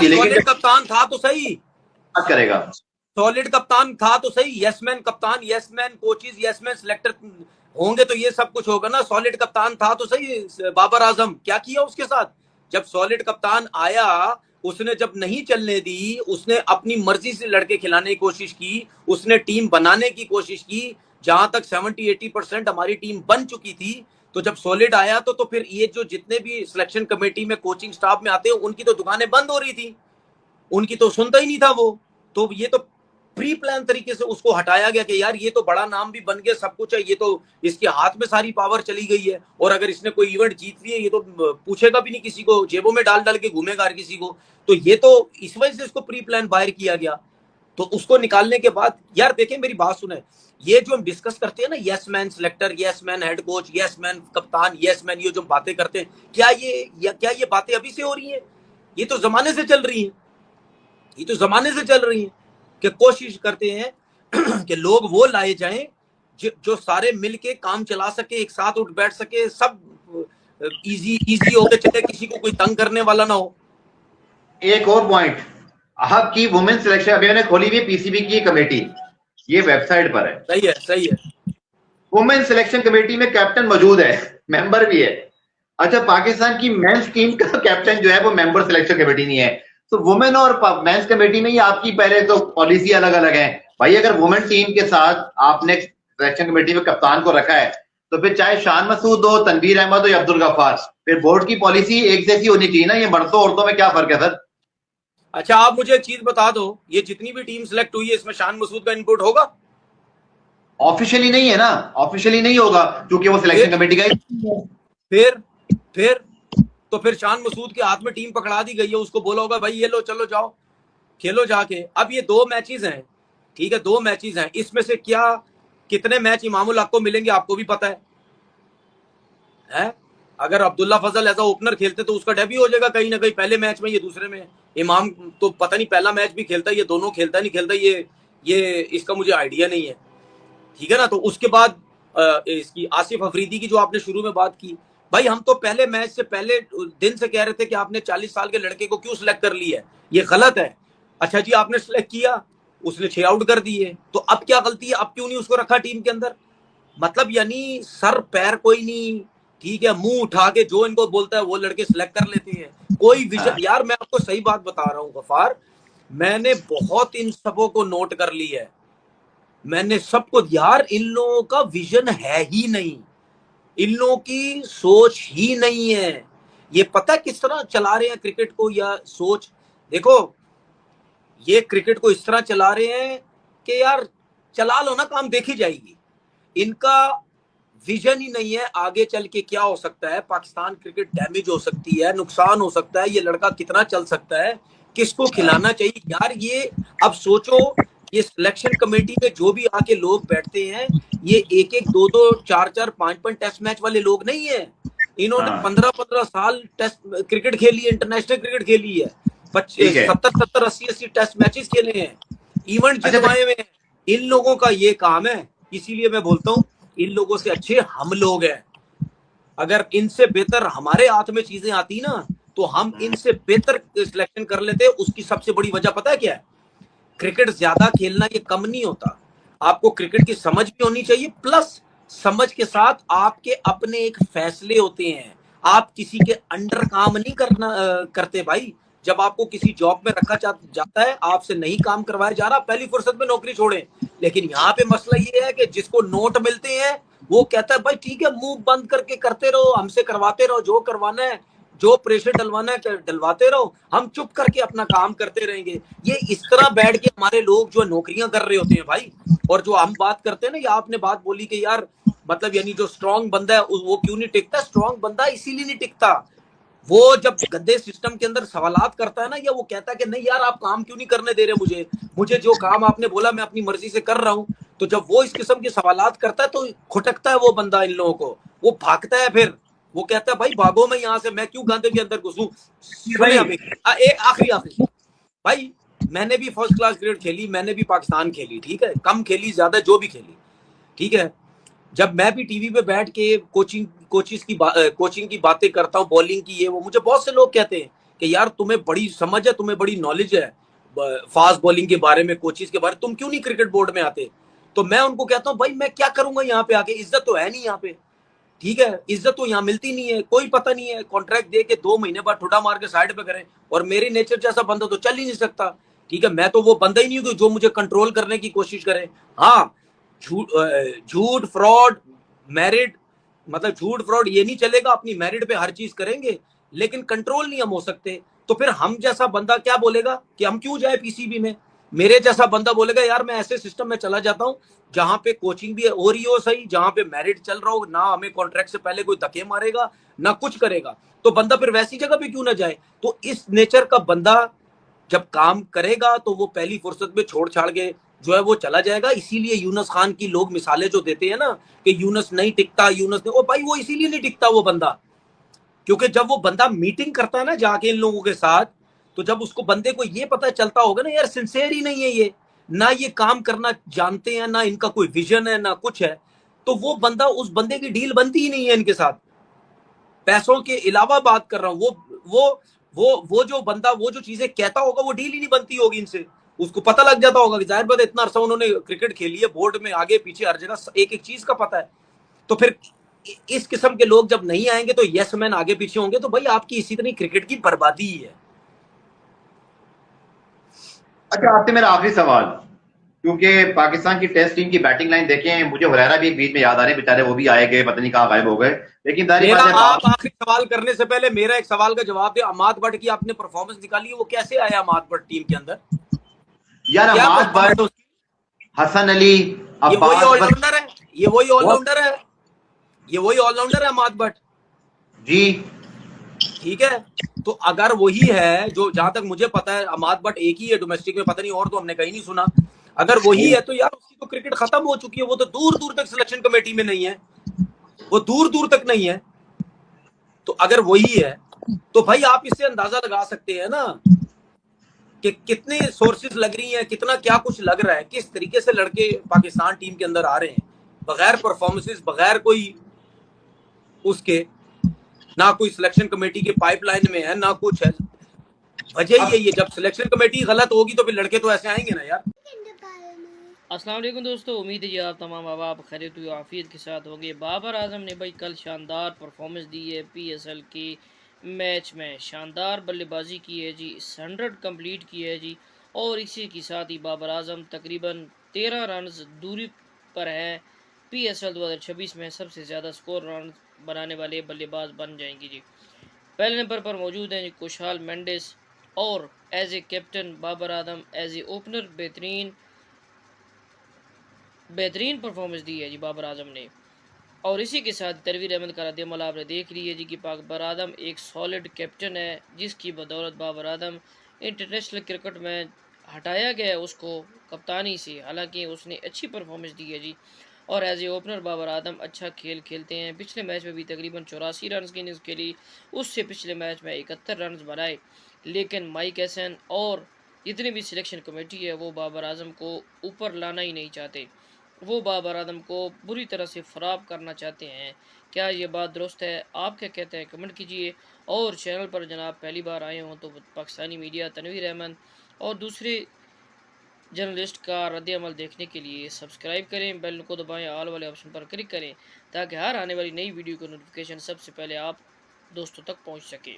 होगी, लेकिन सॉलिड कप्तान था तो सही, बात करेगा। सॉलिड कप्तान था तो सही, यस मैन कप्तान, yes man coaches, yes man selector होंगे तो ये सब कुछ होगा ना। सॉलिड कप्तान था तो सही बाबर आजम, क्या किया उसके साथ? जब सॉलिड कप्तान आया, उसने जब नहीं चलने दी, उसने अपनी मर्जी से लड़के खिलाने की कोशिश की, उसने टीम बनाने की कोशिश की। जहां तक 70-80% हमारी टीम बन चुकी थी, तो जब सॉलिड आया तो फिर ये जो जितने भी सिलेक्शन कमेटी में कोचिंग स्टाफ में आते हैं, उनकी तो दुकानें बंद हो रही थी, उनकी तो सुनता ही नहीं था वो। तो ये तो प्री प्लान तरीके से उसको हटाया गया कि यार ये तो बड़ा नाम भी बन गया, सब कुछ है, ये तो इसके हाथ में सारी पावर चली गई है, और अगर इसने कोई इवेंट जीत लिया, ये तो पूछेगा भी नहीं किसी को, जेबों में डाल डाल के घूमेगा हर किसी को। तो ये तो इस वजह से इसको प्री प्लान बाहर किया गया। तो उसको निकालने के बाद यार देखें, मेरी बात सुने, ये जो हम डिस्कस करते हैं ना, yes man selector, yes man head coach, yes man कप्तान, यस मैन, ये जो बातें करते हैं, क्या ये बातें अभी से हो रही हैं? ये तो जमाने से चल रही हैं, ये तो जमाने से चल रही है कि कोशिश करते हैं कि लोग वो लाए जाएं जो सारे मिलके काम चला सके, एक साथ उठ बैठ सके, सब इजी इजी होके चले, किसी को कोई तंग करने वाला ना हो। एक और पॉइंट, आपकी वुमेन सिलेक्शन अभी मैंने खोली हुई पीसीबी की कमेटी, ये वेबसाइट पर है। सही है, सही है। वुमेन सिलेक्शन कमेटी में कैप्टन मौजूद है, मेंबर भी है। अच्छा, पाकिस्तान की मेंस टीम का कैप्टन जो है वो मेंबर सिलेक्शन कमेटी नहीं है। तो वुमेन और मेंस कमेटी में ही आपकी पहले तो पॉलिसी अलग अलग है भाई। अगर वुमेन टीम के साथ आपने सिलेक्शन कमेटी में कप्तान को रखा है, तो फिर चाहे शान मसूद हो, तनवीर अहमद हो या अब्दुल गफ्फार, फिर बोर्ड की पॉलिसी एक जैसी होनी चाहिए ना। ये मर्दों औरतों में क्या फर्क है सर? अच्छा, आप मुझे एक चीज बता दो, ये जितनी भी टीम सिलेक्ट हुई है, इसमें शान मसूद का इनपुट होगा? ऑफिशियली नहीं है ना, ऑफिशियली नहीं होगा क्योंकि वो सिलेक्शन कमेटी का फिर फिर तो फिर शान मसूद के हाथ में टीम पकड़ा दी गई है, उसको बोला होगा भाई ये लो, चलो जाओ खेलो जाके। अब ये 2 मैचेस हैं, ठीक है, 2 मैचेस हैं, इसमें से क्या कितने मैच इमामुल हक को मिलेंगे आपको भी पता है? अगर अब्दुल्ला फजल ऐसा ओपनर खेलते तो उसका डेब्यू हो जाएगा कहीं ना कहीं, पहले मैच में, ये दूसरे में। इमाम तो पता नहीं पहला मैच भी खेलता है, ये दोनों खेलता नहीं खेलता, ये इसका मुझे आइडिया नहीं है, ठीक है ना। तो उसके बाद इसकी आसिफ अफरीदी की जो आपने शुरू में बात की, भाई हम तो पहले मैच से पहले दिन से कह रहे थे कि आपने 40 साल के लड़के को क्यों सिलेक्ट कर लिया है, ये गलत है। अच्छा जी, आपने सिलेक्ट किया, उसने 6 आउट कर दिए, तो अब क्या गलती है, अब क्यों नहीं उसको रखा टीम के अंदर? मतलब यानी सर पैर कोई नहीं, ठीक है, मुंह उठा के जो इनको बोलता है वो लड़के सिलेक्ट कर लेते हैं। कोई विजन, यार मैं आपको सही बात बता रहा हूँ गफार, मैंने बहुत इन सबों को नोट कर ली है, मैंने सबको, यार इन लोगों का विजन है ही नहीं, इन लोगों की सोच ही नहीं है। ये पता किस तरह चला रहे हैं क्रिकेट को, या सोच देखो, ये क्रिकेट को इस तरह चला रहे हैं कि यार चला लो ना, काम देखी जाएगी। इनका विजन ही नहीं है आगे चल के क्या हो सकता है, पाकिस्तान क्रिकेट डैमेज हो सकती है, नुकसान हो सकता है, ये लड़का कितना चल सकता है, किसको खिलाना चाहिए यार। ये अब सोचो, ये सिलेक्शन कमेटी में जो भी आके लोग बैठते हैं, ये 1-1, 2-2, 4-4, 5-5 टेस्ट मैच वाले लोग नहीं है। इन्होंने 15-15 साल टेस्ट क्रिकेट खेली है, इंटरनेशनल क्रिकेट खेली है, 70-70, 80-80 टेस्ट मैचेस खेले हैं, इवेंट जितवाए हुए हैं। इन लोगों का ये काम है, इसीलिए मैं बोलता हूँ इन लोगों से अच्छे हम लोग हैं। अगर इनसे बेहतर हमारे हाथ में चीजें आती ना, तो हम इनसे बेहतर सिलेक्शन कर लेते। उसकी सबसे बड़ी वजह पता है क्या है? क्रिकेट ज्यादा खेलना ये कम नहीं होता, आपको क्रिकेट की समझ भी होनी चाहिए, प्लस समझ के साथ आपके अपने एक फैसले होते हैं। आप किसी के अंडर काम नहीं करते भाई। जब आपको किसी जॉब में रखा जाता है, आपसे नहीं काम करवाया जा रहा, पहली फुर्सत में नौकरी छोड़े। लेकिन यहाँ पे मसला ये है कि जिसको नोट मिलते हैं, वो कहता है भाई ठीक है, मुंह बंद करके करते रहो, हमसे करवाते रहो, जो करवाना है, जो प्रेशर डलवाना है डलवाते रहो, हम चुप करके अपना काम करते रहेंगे। ये इस तरह बैठ के हमारे लोग जो नौकरियां कर रहे होते हैं भाई। और जो हम बात करते हैं ना, या आपने बात बोली कि यार मतलब यानी जो स्ट्रांग बंदा है वो क्यों नहीं टिकता, स्ट्रांग बंदा इसीलिए नहीं टिकता, वो जब गद्दे सिस्टम के अंदर सवालात करता है ना, या वो कहता है कि नहीं यार आप काम क्यों नहीं करने दे रहे मुझे जो काम आपने बोला मैं अपनी मर्जी से कर रहा हूं, तो जब वो इस किस्म के सवालात करता है तो खुटकता है वो बंदा इन लोगों को, वो भागता है, फिर वो कहता है भाई भागो, मैं यहाँ से, मैं क्यों गांधे के अंदर घुसूं। सुने अभी आखिरी आखिरी भाई, मैंने भी फर्स्ट क्लास क्रिकेट खेली, मैंने भी पाकिस्तान खेली, ठीक है, कम खेली ज्यादा जो भी खेली, ठीक है। जब मैं भी टीवी पे बैठ के कोचिंग की बातें करता हूँ, बॉलिंग की, ये वो, मुझे बहुत से लोग कहते हैं कि यार तुम्हें बड़ी समझ है, तुम्हें बड़ी नॉलेज है फास्ट बॉलिंग के बारे में, कोचिज के बारे में, तुम क्यों नहीं क्रिकेट बोर्ड में आते? तो मैं उनको कहता हूँ भाई मैं क्या करूंगा यहाँ पे आके, इज्जत तो है नहीं यहाँ पे, ठीक है, इज्जत तो यहाँ मिलती नहीं है, कोई पता नहीं है, कॉन्ट्रैक्ट दे के 2 महीने बाद ठुडा मार के साइड पे करें, और मेरे नेचर जैसा बंदा तो चल ही नहीं सकता, ठीक है, मैं तो वो बंदा ही नहीं हूँ जो मुझे कंट्रोल करने की कोशिश करे। हाँ, झूठ फ्रॉड मेरिट, मतलब झूठ फ्रॉड ये नहीं चलेगा, अपनी मेरिट पे हर चीज करेंगे, लेकिन कंट्रोल नहीं हम हो सकते। तो फिर हम जैसा बंदा क्या बोलेगा कि हम क्यों जाए पीसीबी में, मेरे जैसा बंदा बोलेगा यार मैं ऐसे सिस्टम में चला जाता हूं जहां पे कोचिंग भी हो रही हो सही, जहां पे मेरिट चल रहा हो, ना हमें कॉन्ट्रैक्ट से पहले कोई धक्के मारेगा ना कुछ करेगा, तो बंदा फिर वैसी जगह पे क्यों ना जाए। तो इस नेचर का बंदा जब काम करेगा तो वो पहली फुर्सत में छोड़ छाड़ के जो है वो चला जाएगा। इसीलिए यूनुस खान की लोग मिसालें जो देते हैं ना कि यूनुस नहीं टिकता, यूनुस नहीं, ओ भाई वो इसीलिए नहीं टिकता वो बंदा, क्योंकि जब वो बंदा मीटिंग करता है ना जाके इन लोगों के साथ, तो जब उसको बंदे को ये पता चलता होगा ना यार सिंसेयर ही नहीं है ये, ना ये काम करना जानते हैं, ना इनका कोई विजन है, ना कुछ है, तो वो बंदा, उस बंदे की डील बनती ही नहीं है इनके साथ। पैसों के अलावा बात कर रहा हूं, वो जो बंदा वो जो चीजें कहता होगा वो डील ही नहीं बनती होगी इनसे। उसको पता लग जाता होगा कि जाहिर बात है इतना अरसा उन्होंने क्रिकेट खेली है, बोर्ड में आगे पीछे हर जगह एक एक चीज का पता है। तो फिर इस किस्म के लोग जब नहीं आएंगे तो यस मैन आगे पीछे होंगे, तो भाई आपकी इसी तरह क्रिकेट की बर्बादी ही है। अच्छा, आपसे मेरा आखिरी सवाल, क्योंकि पाकिस्तान की टेस्ट टीम की बैटिंग लाइन देखें, मुझे हुरैरा भी एक बीच में याद आ रहे, बेचारे वो भी आए गए, पता नहीं कहाँ गायब हो गए, लेकिन दारी मेरा, बात है आप आखिरी सवाल करने से पहले मेरा एक सवाल का जवाब दे, अमाद भट्ट की आपने परफॉर्मेंस निकाली है, वो कैसे आया अमाद भट्ट टीम के अंदर, यार क्या अमाद परफॉर्मेंस भट्ट, है उसकी? हसन अली, ये वही अब्बास भट्ट, ऑलराउंडर है, ये वही बहुत ऑलराउंडर है, ये वही ऑलराउंडर है अमाद भट्ट, जी। ठीक है। तो अगर वही है, जो जहां तक मुझे पता है अमाद भट्ट एक ही है डोमेस्टिक में, पता नहीं और तो हमने कहीं नहीं सुना, अगर वही है तो यार उसकी तो क्रिकेट खत्म हो चुकी है, वो तो दूर दूर तक सिलेक्शन कमेटी में नहीं है, वो दूर दूर तक नहीं है। तो अगर वही है तो भाई आप इससे अंदाजा लगा सकते हैं ना कि कितने सोर्सेज लग रही हैं, कितना क्या कुछ लग रहा है, किस तरीके से लड़के पाकिस्तान टीम के अंदर आ रहे हैं बगैर परफॉर्मेंसेस, बगैर कोई उसके, ना कोई सिलेक्शन कमेटी के पाइपलाइन में है ना कुछ है। वजह ही है, जब सिलेक्शन कमेटी गलत होगी तो फिर लड़के तो ऐसे आएंगे ना यार। अस्सलाम वालेकुम दोस्तों, उम्मीद है जी आप तमाम आप खैरियत हुई आफियत के साथ होंगे। बाबर आजम ने भाई कल शानदार परफॉर्मेंस दी है पीएसएल की मैच में, शानदार बल्लेबाजी की है जी, 100 कंप्लीट की है जी, और इसी के साथ ही बाबर आजम तकरीबन 13 रन दूरी पर है पीएसएल 2026 में सबसे ज़्यादा स्कोर रन बनाने वाले बल्लेबाज बन जाएंगे जी। पहले नंबर पर मौजूद हैं कुशाल मेंडिस, और as a captain Babar Azam as a opener बेहतरीन परफॉर्मेंस दी है जी बाबर आजम ने। और इसी के साथ तनवीर अहमद का रद्दमल आपने देख ली है जी कि बाबर आजम एक सॉलिड कैप्टन है, जिसकी बदौलत बाबर आजम इंटरनेशनल क्रिकेट में हटाया गया उसको कप्तानी से, हालांकि उसने अच्छी परफॉर्मेंस दी है जी। और as a opener Babar Azam अच्छा खेल खेलते हैं, पिछले मैच में भी तकरीबन 84 रन की इनिंग्स खेली, उससे पिछले मैच में 71 रन बनाए, लेकिन माइक हैसन और जितनी भी सिलेक्शन कमेटी है वो बाबर आजम को ऊपर लाना ही नहीं चाहते, वो बाबर आजम को बुरी तरह से ख़राब करना चाहते हैं। क्या ये बात दुरुस्त है? आप क्या कहते हैं? कमेंट कीजिए। और चैनल पर जनाब पहली बार आए हों तो पाकिस्तानी मीडिया तनवीर अहमद और दूसरे जर्नलिस्ट का रद्द-ए-अमल देखने के लिए सब्सक्राइब करें, बेल को दबाएं, ऑल वाले ऑप्शन पर क्लिक करें, ताकि हर आने वाली नई वीडियो की नोटिफिकेशन सबसे पहले आप दोस्तों तक पहुंच सके।